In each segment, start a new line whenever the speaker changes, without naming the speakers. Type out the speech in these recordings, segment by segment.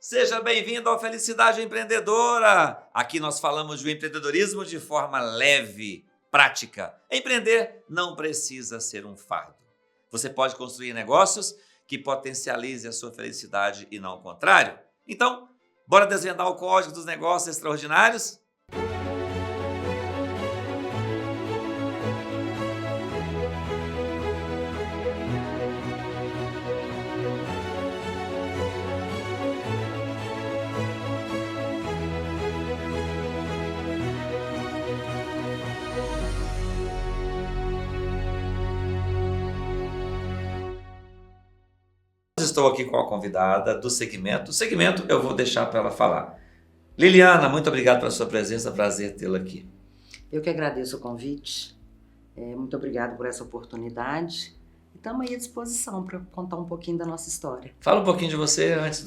Seja bem-vindo ao Felicidade Empreendedora! Aqui nós falamos de empreendedorismo de forma leve, prática. Empreender não precisa ser um fardo. Você pode construir negócios que potencialize a sua felicidade e não o contrário. Então, bora desvendar o código dos negócios extraordinários? Estou aqui com a convidada do segmento. O segmento eu vou deixar para ela falar. Liliana, muito obrigado pela sua presença, prazer tê-la aqui.
Eu que agradeço o convite, muito obrigado por essa oportunidade e estamos aí à disposição para contar um pouquinho da nossa história.
Fala um pouquinho de você antes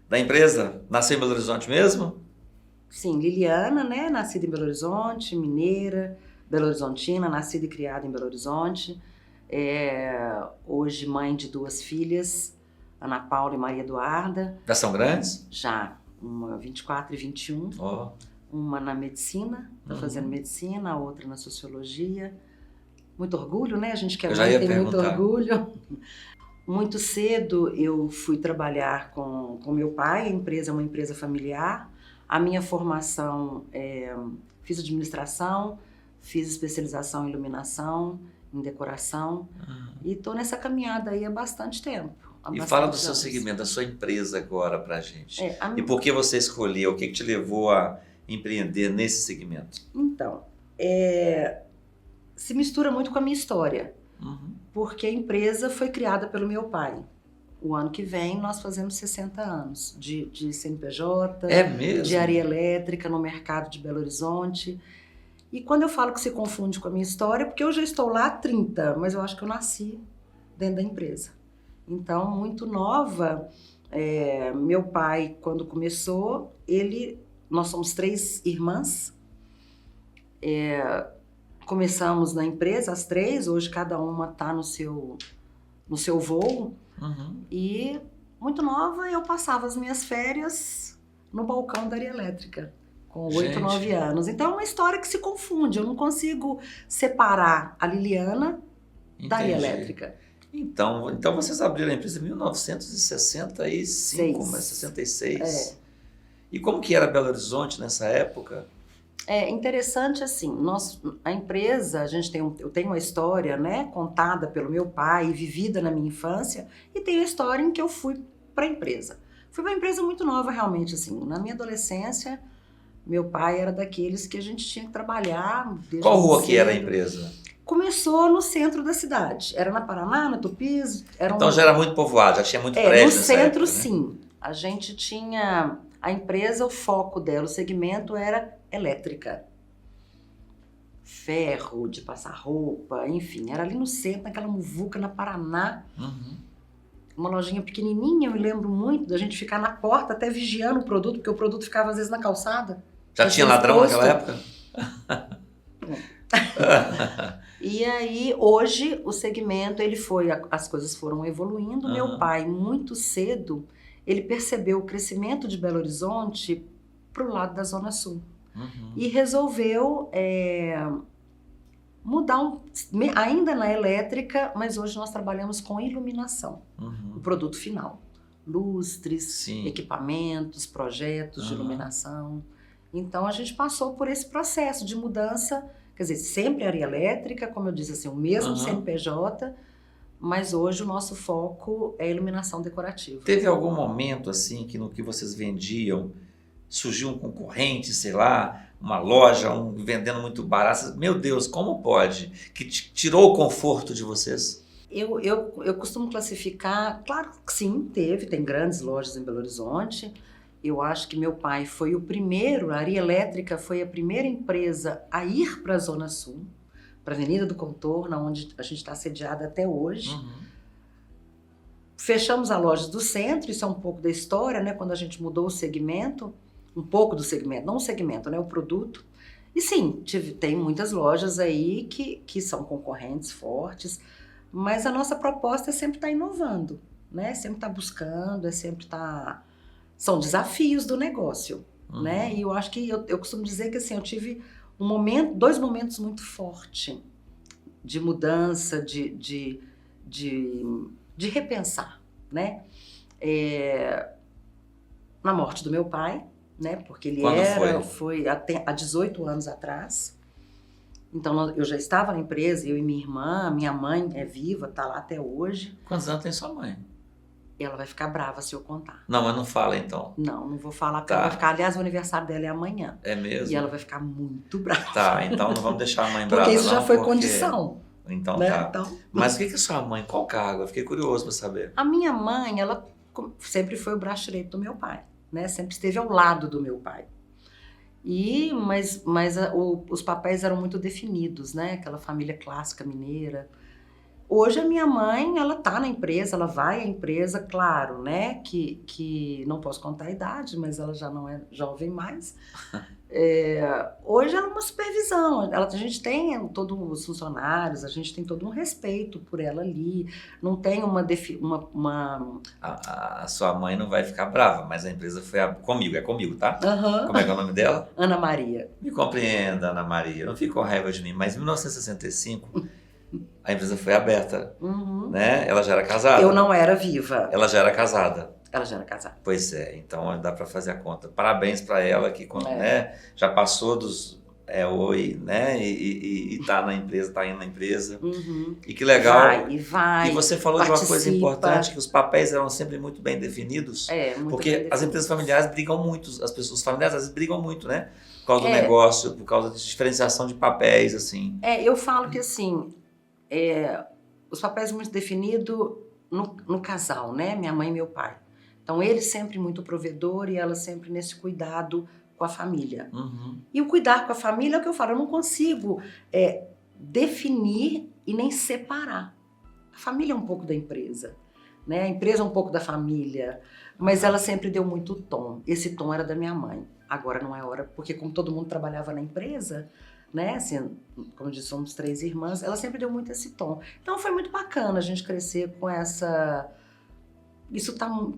da empresa. Nasceu em Belo Horizonte mesmo?
Sim, Liliana, né? Nascida em Belo Horizonte, mineira, Belo Horizontina, nascida e criada em Belo Horizonte. Hoje mãe de 2 filhas, Ana Paula e Maria Eduarda.
Já são grandes?
Já, uma 24 e 21.
Oh.
Uma na medicina, está fazendo medicina, a outra na sociologia. Muito orgulho, né? A gente quer muito, tem muito orgulho. Muito cedo eu fui trabalhar com meu pai, a empresa é uma empresa familiar. A minha formação, fiz administração, fiz especialização em iluminação, em decoração. E estou nessa caminhada aí há bastante tempo.
E fala do seu segmento, da sua empresa agora pra gente. E por que você escolheu, o que te levou a empreender nesse segmento?
Então, se mistura muito com a minha história, porque a empresa foi criada pelo meu pai. O ano que vem nós fazemos 60 anos de CNPJ, de área elétrica no mercado de Belo Horizonte. E quando eu falo que se confunde com a minha história, porque eu já estou lá há 30, mas eu acho que eu nasci dentro da empresa. Então, muito nova, meu pai, quando começou, nós somos 3 irmãs, começamos na empresa, as 3, hoje cada uma está no seu voo, e muito nova eu passava as minhas férias no balcão da área elétrica, com 8, 9 anos. Então é uma história que se confunde, eu não consigo separar a Liliana da área elétrica.
Então vocês abriram a empresa em 1965, mas 66. E como que era Belo Horizonte nessa época?
É interessante assim, a empresa, eu tenho uma história, né, contada pelo meu pai, vivida na minha infância, e tem a história em que eu fui para a empresa. Fui para a empresa muito nova realmente, assim, na minha adolescência, meu pai era daqueles que a gente tinha que trabalhar.
Qual rua que era a empresa?
Começou no centro da cidade, era na Paraná, na Tupis.
Então já era muito povoado, já tinha muito prédio nessa
época. No centro,
época,
sim.
Né?
A gente tinha, a empresa, o foco dela, o segmento era elétrica. Ferro, de passar roupa, enfim, era ali no centro, naquela muvuca, na Paraná. Uma lojinha pequenininha, eu me lembro muito da gente ficar na porta até vigiando o produto, porque o produto ficava às vezes na calçada.
Já tinha ladrão naquela época?
E aí, hoje, o segmento, as coisas foram evoluindo. Meu pai, muito cedo, ele percebeu o crescimento de Belo Horizonte para o lado da Zona Sul. E resolveu mudar, ainda na elétrica, mas hoje nós trabalhamos com iluminação, o produto final. Lustres, equipamentos, projetos de iluminação. Então, a gente passou por esse processo de mudança. Quer dizer, sempre área elétrica, como eu disse, assim, o mesmo CNPJ, mas hoje o nosso foco é iluminação decorativa.
Teve algum momento, assim, que no que vocês vendiam, surgiu um concorrente, sei lá, uma loja, vendendo muito barato? Meu Deus, como pode? Que tirou o conforto de vocês?
Eu costumo classificar, claro que sim, tem grandes lojas em Belo Horizonte. Eu acho que meu pai foi o primeiro, a área elétrica foi a primeira empresa a ir para a Zona Sul, para a Avenida do Contorno, onde a gente está sediada até hoje. Fechamos a loja do centro, isso é um pouco da história, né? Quando a gente mudou o segmento, um pouco do segmento, não o segmento, né? O produto. E sim, tem muitas lojas aí que são concorrentes fortes, mas a nossa proposta é sempre estar inovando, né? Sempre estar buscando, é sempre estar são desafios do negócio, né? E eu acho que eu costumo dizer que assim, eu tive dois momentos muito fortes de mudança, de repensar, né? Na morte do meu pai, né? Porque ele foi há 18 anos atrás. Então eu já estava na empresa, eu e minha mãe é viva, tá lá até hoje.
Quantos anos tem sua mãe?
Ela vai ficar brava se eu contar.
Não, mas não fala então.
Não vou falar, porque ela vai ficar, aliás, o aniversário dela é amanhã.
É mesmo?
E ela vai ficar muito brava.
Tá, então não vamos deixar a mãe brava.
Porque isso já foi
porque...
condição.
Então
né?
tá.
Então...
Mas o que é sua mãe, qual cargo? Eu fiquei curioso para saber.
A minha mãe, ela sempre foi o braço direito do meu pai, né? Sempre esteve ao lado do meu pai. Mas os papéis eram muito definidos, né? Aquela família clássica mineira. Hoje a minha mãe, ela tá na empresa, ela vai à empresa, claro, né? Que não posso contar a idade, mas ela já não é jovem mais. Hoje ela é uma supervisão, a gente tem todos os funcionários, a gente tem todo um respeito por ela ali, não tem
A sua mãe não vai ficar brava, mas a empresa foi comigo, tá?
Uhum.
Como é que é o nome dela?
Ana Maria.
Me compreenda, Ana Maria, não fique com raiva de mim, mas em 1965 a empresa foi aberta, né? Ela já era casada?
Eu não era viva.
Ela já era casada?
Ela já era casada.
Pois é, então dá para fazer a conta. Parabéns para ela que né, já passou dos oi, né? E tá na empresa, tá indo na empresa. E que legal.
Vai.
E você falou de uma coisa importante, que os papéis eram sempre muito bem definidos.
Muito
porque
bem definidos.
As empresas familiares brigam muito, os familiares às vezes brigam muito, né? Por causa do negócio, por causa de diferenciação de papéis, assim.
Eu falo que assim, os papéis muito definidos no casal, né? Minha mãe e meu pai. Então, ele sempre muito provedor e ela sempre nesse cuidado com a família. E o cuidar com a família é o que eu falo, eu não consigo definir e nem separar. A família é um pouco da empresa, né? A empresa é um pouco da família, mas ela sempre deu muito tom. Esse tom era da minha mãe. Agora não é hora, porque como todo mundo trabalhava na empresa, né? Assim, como eu disse, somos 3 irmãs, ela sempre deu muito esse tom. Então, foi muito bacana a gente crescer com essa... Isso tá muito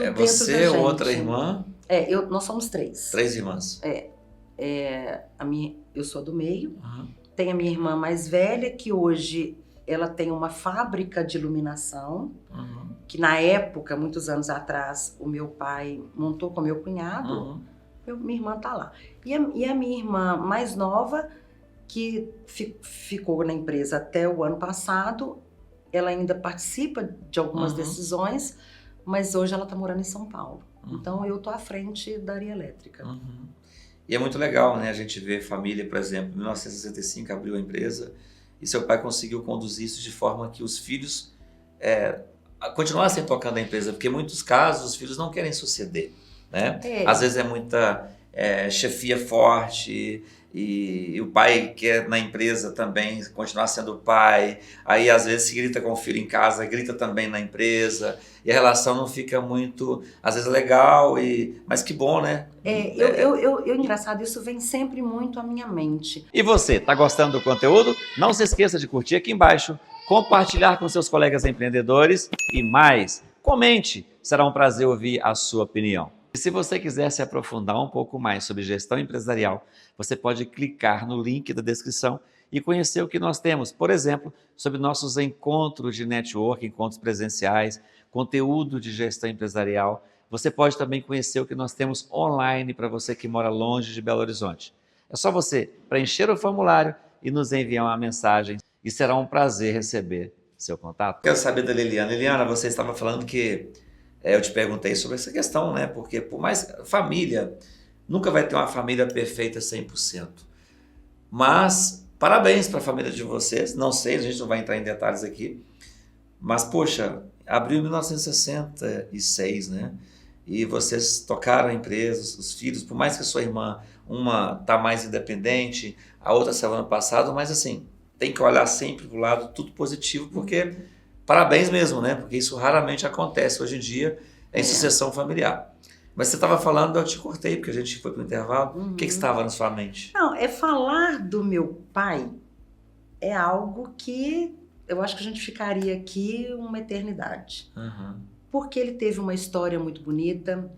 dentro da gente.
Você ou outra irmã?
Nós somos 3.
3 irmãs.
Eu sou a do meio. Tem a minha irmã mais velha, que hoje ela tem uma fábrica de iluminação, que na época, muitos anos atrás, o meu pai montou com meu cunhado. Minha irmã tá lá. E a minha irmã mais nova, que ficou na empresa até o ano passado, ela ainda participa de algumas decisões, mas hoje ela está morando em São Paulo. Então, eu estou à frente da área elétrica.
E é muito legal, né? A gente vê família, por exemplo, em 1965 abriu a empresa e seu pai conseguiu conduzir isso de forma que os filhos continuassem tocando a empresa, porque em muitos casos os filhos não querem suceder, né? Às vezes é muita chefia forte... E o pai quer na empresa também continuar sendo pai, aí às vezes se grita com o filho em casa, grita também na empresa, e a relação não fica muito, às vezes legal, mas que bom, né?
Engraçado, isso vem sempre muito à minha mente.
E você, tá gostando do conteúdo? Não se esqueça de curtir aqui embaixo, compartilhar com seus colegas empreendedores e mais, comente, será um prazer ouvir a sua opinião. E se você quiser se aprofundar um pouco mais sobre gestão empresarial, você pode clicar no link da descrição e conhecer o que nós temos, por exemplo, sobre nossos encontros de network, encontros presenciais, conteúdo de gestão empresarial. Você pode também conhecer o que nós temos online para você que mora longe de Belo Horizonte. É só você preencher o formulário e nos enviar uma mensagem e será um prazer receber seu contato. Quero saber da Liliana. Liliana, você estava falando que eu te perguntei sobre essa questão, né? Porque por mais família, nunca vai ter uma família perfeita 100%. Mas parabéns para a família de vocês. Não sei, a gente não vai entrar em detalhes aqui. Mas, poxa, abriu em 1966, né? E vocês tocaram a empresa, os filhos, por mais que a sua irmã, uma está mais independente, a outra saiu ano passado, mas assim, tem que olhar sempre para o lado tudo positivo, porque... Parabéns mesmo, né? Porque isso raramente acontece hoje em dia em sucessão familiar. Mas você estava falando, eu te cortei, porque a gente foi para o intervalo. O que estava na sua mente?
Não, falar do meu pai é algo que eu acho que a gente ficaria aqui uma eternidade. porque ele teve uma história muito bonita,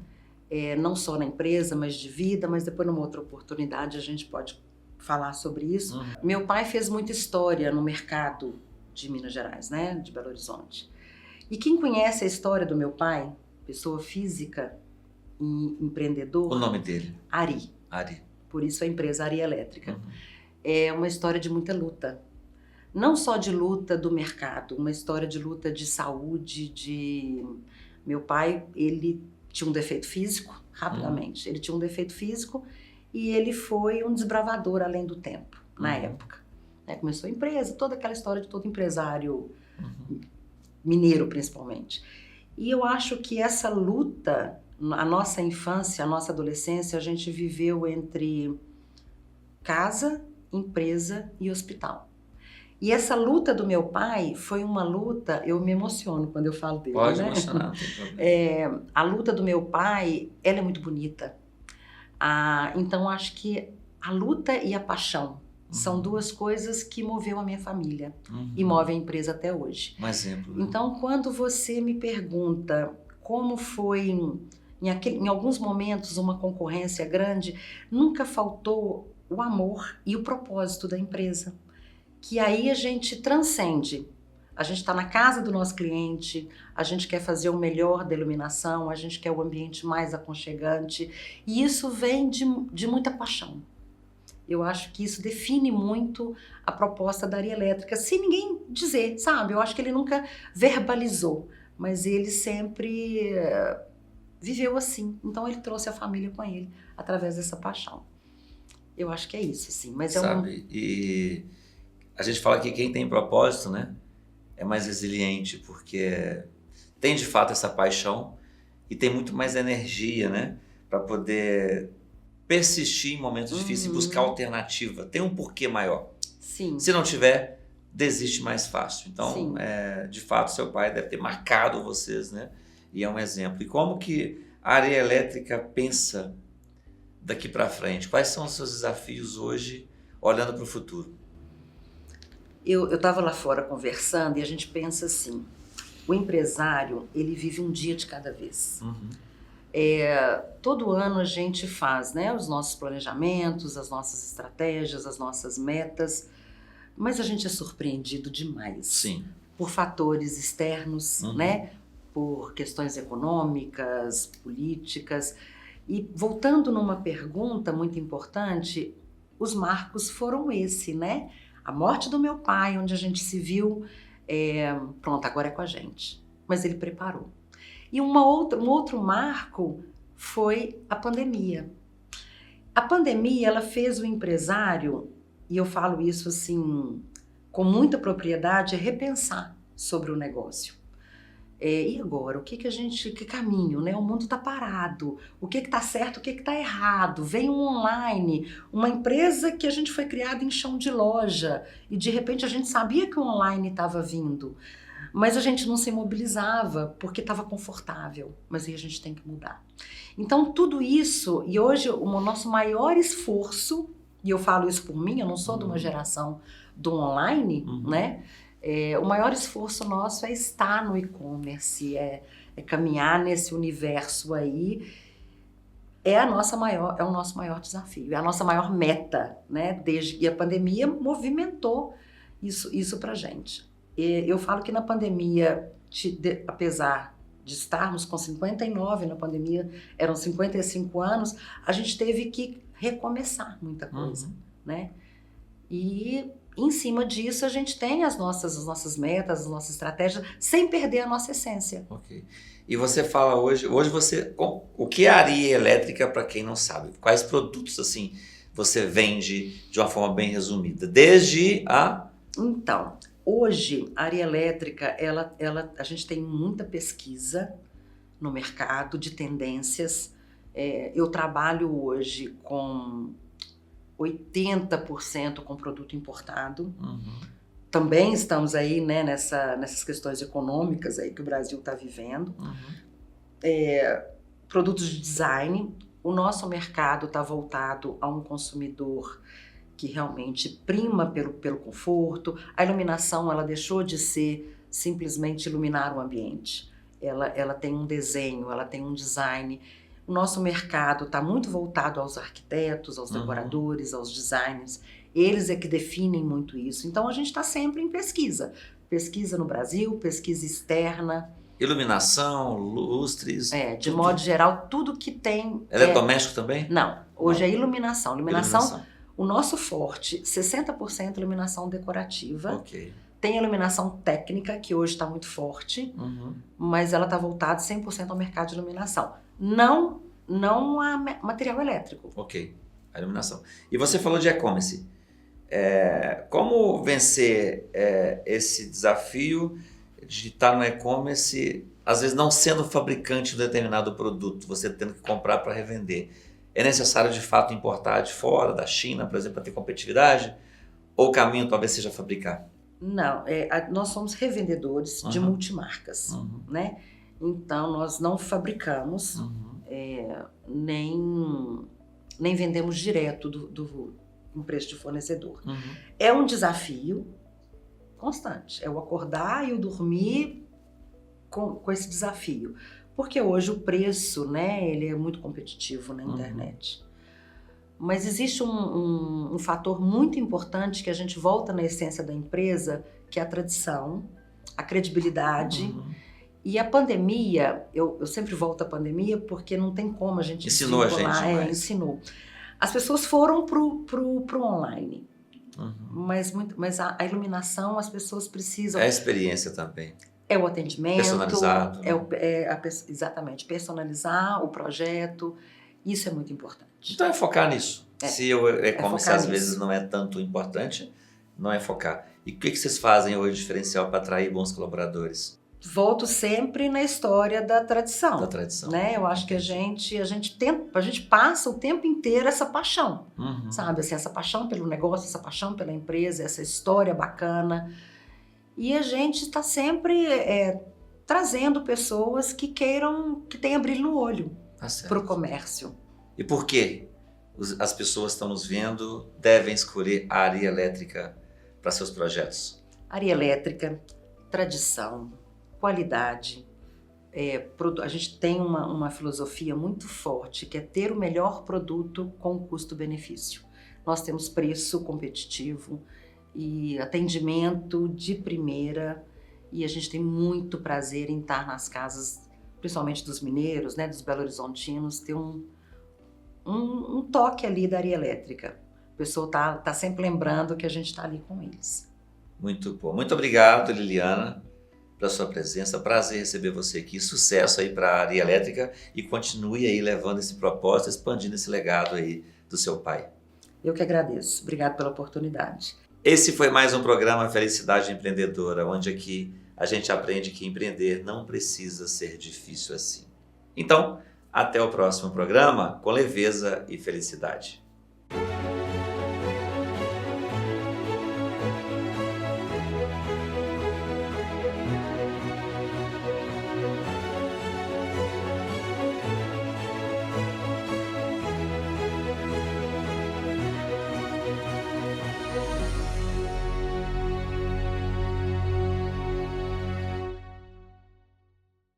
não só na empresa, mas de vida, mas depois numa outra oportunidade a gente pode falar sobre isso. Meu pai fez muita história no mercado de Minas Gerais, né, de Belo Horizonte. E quem conhece a história do meu pai, pessoa física e empreendedor...
O nome dele?
Ari.
Ari.
Por isso a empresa Ari Elétrica. É uma história de muita luta. Não só de luta do mercado, uma história de luta de saúde, Meu pai, ele tinha um defeito físico, rapidamente. Ele tinha um defeito físico e ele foi um desbravador além do tempo, na época. Começou a empresa, toda aquela história de todo empresário mineiro, principalmente. E eu acho que essa luta, a nossa infância, a nossa adolescência, a gente viveu entre casa, empresa e hospital. E essa luta do meu pai foi uma luta, eu me emociono quando eu falo dele,
Pode
né?
emocionar, não tem problema.
A luta do meu pai, ela é muito bonita. Então, acho que a luta e a paixão são duas coisas que moveu a minha família e move a empresa até hoje.
Um exemplo. Né?
Então, quando você me pergunta como foi, em alguns momentos, uma concorrência grande, nunca faltou o amor e o propósito da empresa. Que aí a gente transcende. A gente está na casa do nosso cliente, a gente quer fazer o melhor da iluminação, a gente quer o ambiente mais aconchegante. E isso vem de muita paixão. Eu acho que isso define muito a proposta da Ari Elétrica, sem ninguém dizer, sabe? Eu acho que ele nunca verbalizou, mas ele sempre viveu assim. Então ele trouxe a família com ele, através dessa paixão. Eu acho que é isso, sim. Mas
sabe, e a gente fala que quem tem propósito, né, é mais resiliente, porque tem de fato essa paixão e tem muito mais energia, né, para poder persistir em momentos difíceis e buscar alternativa. Tem um porquê maior.
Sim.
Se não tiver, desiste mais fácil. Então, de fato, seu pai deve ter marcado vocês, né, e é um exemplo. E como que a Ari Elétrica pensa daqui para frente? Quais são os seus desafios hoje, olhando para o futuro?
Eu estava lá fora conversando e a gente pensa assim, o empresário, ele vive um dia de cada vez. Todo ano a gente faz, né, os nossos planejamentos, as nossas estratégias, as nossas metas, mas a gente é surpreendido demais.
Sim.
Por fatores externos, né, por questões econômicas, políticas. E voltando numa pergunta muito importante, os marcos foram esse, né? A morte do meu pai, onde a gente se viu, pronto, agora é com a gente. Mas ele preparou. E um outro marco foi a pandemia. A pandemia, ela fez o empresário, e eu falo isso assim, com muita propriedade, repensar sobre o negócio. E agora, que caminho, né? O mundo está parado, o que está certo, o que está errado, vem um online, uma empresa que a gente foi criada em chão de loja e de repente a gente sabia que o online estava vindo, mas a gente não se mobilizava porque estava confortável, mas aí a gente tem que mudar. Então tudo isso, e hoje o nosso maior esforço, e eu falo isso por mim, eu não sou de uma geração do online, né? O maior esforço nosso é estar no e-commerce, é caminhar nesse universo aí. É o nosso maior desafio, é a nossa maior meta, né? Desde que a pandemia movimentou isso pra gente. Eu falo que na pandemia, apesar de estarmos com 59 na pandemia, eram 55 anos, a gente teve que recomeçar muita coisa, né? E em cima disso a gente tem as nossas metas, as nossas estratégias, sem perder a nossa essência.
Ok. E você fala hoje você, o que é a Ari Elétrica, para quem não sabe? Quais produtos assim você vende de uma forma bem resumida? Desde a...
Então, hoje a Ari Elétrica, a gente tem muita pesquisa no mercado de tendências. Eu trabalho hoje com 80% com produto importado. Também estamos aí, né, nessas questões econômicas aí que o Brasil está vivendo. Produtos de design. O nosso mercado está voltado a um consumidor que realmente prima pelo conforto. A iluminação, ela deixou de ser simplesmente iluminar o ambiente. ela tem um desenho, ela tem um design. O nosso mercado está muito voltado aos arquitetos, aos decoradores, aos designers. Eles é que definem muito isso. Então, a gente está sempre em pesquisa. Pesquisa no Brasil, pesquisa externa.
Iluminação, lustres...
De modo geral, tudo que tem...
Eletrodoméstico também?
Não, hoje é iluminação. Iluminação, o nosso forte, 60% iluminação decorativa.
Ok.
Tem a iluminação técnica, que hoje está muito forte, mas ela está voltada 100% ao mercado de iluminação. Não a material elétrico.
Ok, a iluminação. E você falou de e-commerce. Como vencer esse desafio de estar no e-commerce, às vezes não sendo fabricante de um determinado produto, você tendo que comprar para revender? É necessário de fato importar de fora, da China, por exemplo, para ter competitividade? Ou o caminho talvez seja fabricar?
Não, nós somos revendedores de multimarcas, né? Então, nós não fabricamos, nem vendemos direto do empresa de fornecedor. É um desafio constante, é o acordar e o dormir com esse desafio. Porque hoje o preço, né, ele é muito competitivo na internet. Mas existe um fator muito importante que a gente volta na essência da empresa, que é a tradição, a credibilidade. E a pandemia, eu sempre volto à pandemia porque não tem como a gente
ensinou
desvincular,
a gente.
Ensinou. As pessoas foram pro online. Mas a iluminação, as pessoas precisam...
É a experiência também.
É o atendimento.
Personalizado.
Exatamente, personalizar o projeto. Isso é muito importante.
Então é focar nisso. Se o e-commerce às vezes
nisso.
não é tanto importante, não é focar. E o que vocês fazem hoje diferencial para atrair bons colaboradores?
Volto sempre na história da tradição.
Da tradição.
Né? Eu acho que a gente passa o tempo inteiro essa paixão, sabe? Assim, essa paixão pelo negócio, essa paixão pela empresa, essa história bacana. E a gente está sempre trazendo pessoas que tenham brilho no olho para o comércio.
E por que as pessoas estão nos vendo, devem escolher a Aria Elétrica para seus projetos?
Aria Elétrica, tradição, qualidade. A gente tem uma filosofia muito forte, que é ter o melhor produto com custo-benefício. Nós temos preço competitivo e atendimento de primeira, e a gente tem muito prazer em estar nas casas, principalmente dos mineiros, né, dos belo-horizontinos, ter um toque ali da Aria Elétrica. A pessoa tá sempre lembrando que a gente está ali com eles.
Muito bom. Muito obrigado, Liliana, pela sua presença. Prazer receber você aqui. Sucesso aí para a Aria Elétrica e continue aí levando esse propósito, expandindo esse legado aí do seu pai.
Eu que agradeço. Obrigado pela oportunidade.
Esse foi mais um programa Felicidade Empreendedora, onde aqui a gente aprende que empreender não precisa ser difícil assim. Então, até o próximo programa com leveza e felicidade.